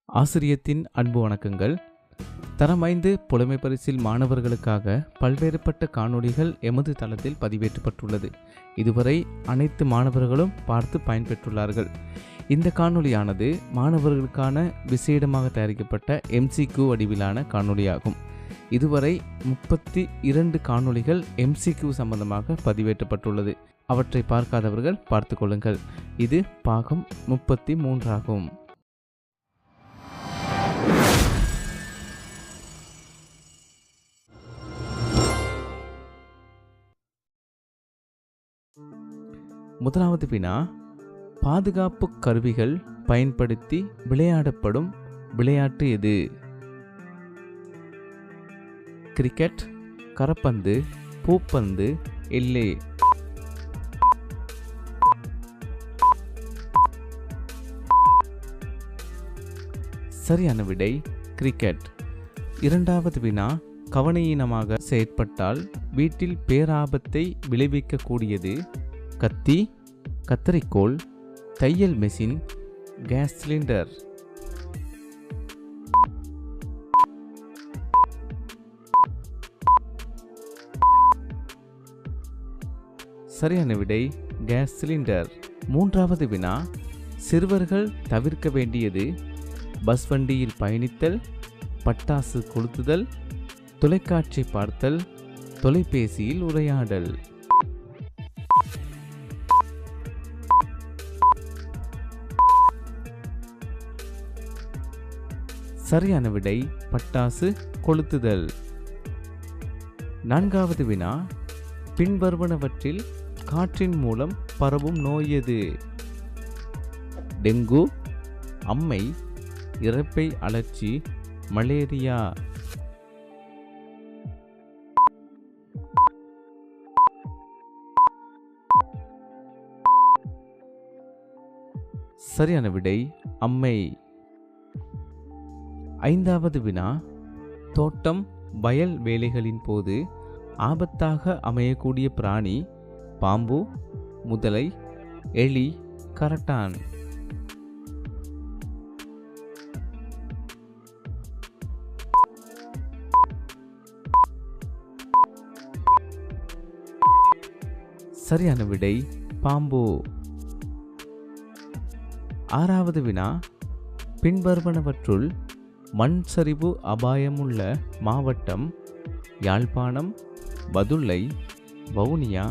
ஆசிரியத்தின் அன்பு வணக்கங்கள். தரம் 5 புலமை பரிசில் மாணவர்களுக்காக பல்வேறுபட்ட காணொளிகள் எமது தளத்தில் பதிவேற்றப்பட்டுள்ளது. இதுவரை அனைத்து மாணவர்களும் பார்த்து பயன்பெற்றுள்ளார்கள். இந்த காணொளியானது மாணவர்களுக்கான விசேடமாக தயாரிக்கப்பட்ட MCQ வடிவிலான காணொளியாகும். இதுவரை 32 காணொளிகள் MCQ சம்பந்தமாக பதிவேற்றப்பட்டுள்ளது. அவற்றை பார்க்காதவர்கள் பார்த்து கொள்ளுங்கள். இது பாகம் 33 ஆகும். முதலாவது வினா, பாதுகாப்பு கருவிகள் பயன்படுத்தி விளையாடப்படும் விளையாட்டு எது? கிரிக்கெட், கரப்பந்து, பூப்பந்து, எல்லே. சரியான விடை கிரிக்கெட். இரண்டாவது வினா, கவனயீனமாக செயற்பட்டால் வீட்டில் பேராபத்தை விளைவிக்கக்கூடியது? கத்தி, கத்தரிக்கோல், தையல் மெஷின், கேஸ் சிலிண்டர். சரியான விடை கேஸ் சிலிண்டர். மூன்றாவது வினா, சிறுவர்கள் தவிர்க்க வேண்டியது? பஸ் வண்டியில் பயணித்தல், பட்டாசு கொளுத்துதல், தொலைக்காட்சி பார்த்தல், தொலைபேசியில் உரையாடல். சரியான விடை பட்டாசு கொளுத்துதல். நான்காவது வினா, பின்வருவனவற்றில் காற்றின் மூலம் பரவும் நோய் எது? டெங்கு, அம்மை, இரைப்பை அழற்சி, மலேரியா. சரியான விடை அம்மை. ஐந்தாவது வினா, தோட்டம் வயல் வேலைகளின் போது ஆபத்தாக அமையக்கூடிய பிராணி? பாம்பு, முதலை, எலி, கரட்டான். சரியான விடை பாம்பு. ஆறாவது வினா, பின்வருவனவற்றுள் மண் சரிவு அபாயமுள்ள மாவட்டம்? யாழ்ப்பாணம், பதுளை, வவுனியா,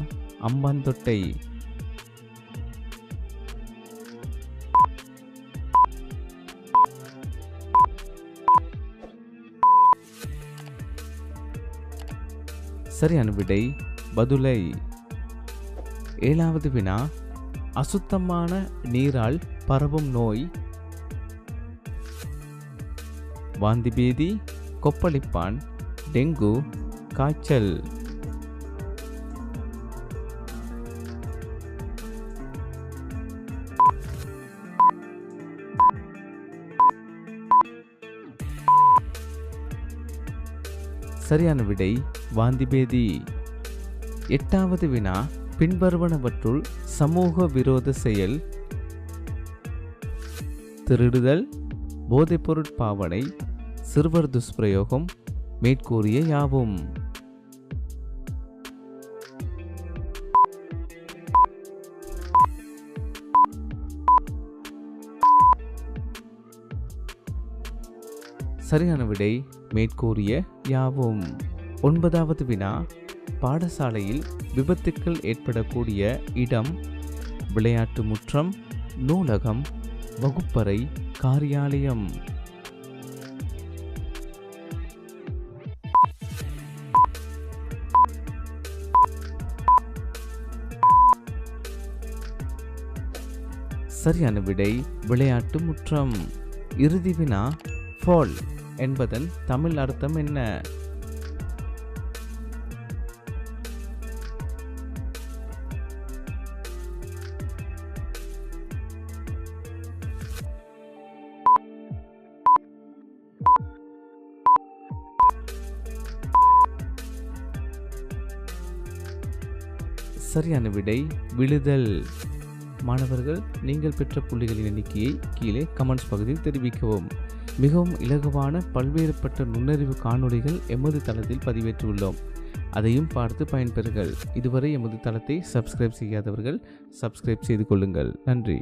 அம்பாந்தோட்டை. சரியான விடை பதுளை. ஏழாவது வினா, அசுத்தமான நீரால் பரவும் நோய்? வாந்திபேதி, கொப்பளிப்பான், டெங்கு, காய்ச்சல். சரியான விடை வாந்திபேதி. எட்டாவது வினா, பின்வருவனவற்றுள் சமூக விரோத செயல்? திருடுதல், போதைப்பொருட் பாவனை, சிறுவர் துஷ்பிரயோகம், மேற்கூறிய யாவும். சரியான விடை மேற்கூறிய யாவும். ஒன்பதாவது வினா, பாடசாலையில் விபத்துக்கள் ஏற்படக்கூடிய இடம்? விளையாட்டு முற்றம், நூலகம், வகுப்பறை, காரியாலயம். சரியான விடை விளையாட்டு முற்றம். இறுதி வினா, ஃபால் என்பதன் தமிழ் அர்த்தம் என்ன? சரியான விடை விழுதல். மாணவர்கள், நீங்கள் பெற்ற புள்ளிகளின் எண்ணிக்கையை கீழே கமெண்ட்ஸ் பகுதியில் தெரிவிக்கவும். மிகவும் இலகுவான பல்வேறுபட்ட நுண்ணறிவு காணொளிகள் எமது தளத்தில் பதிவேற்றுள்ளோம். அதையும் பார்த்து பயன்பெறுங்கள். இதுவரை எமது தளத்தை சப்ஸ்கிரைப் செய்யாதவர்கள் சப்ஸ்கிரைப் செய்து கொள்ளுங்கள். நன்றி.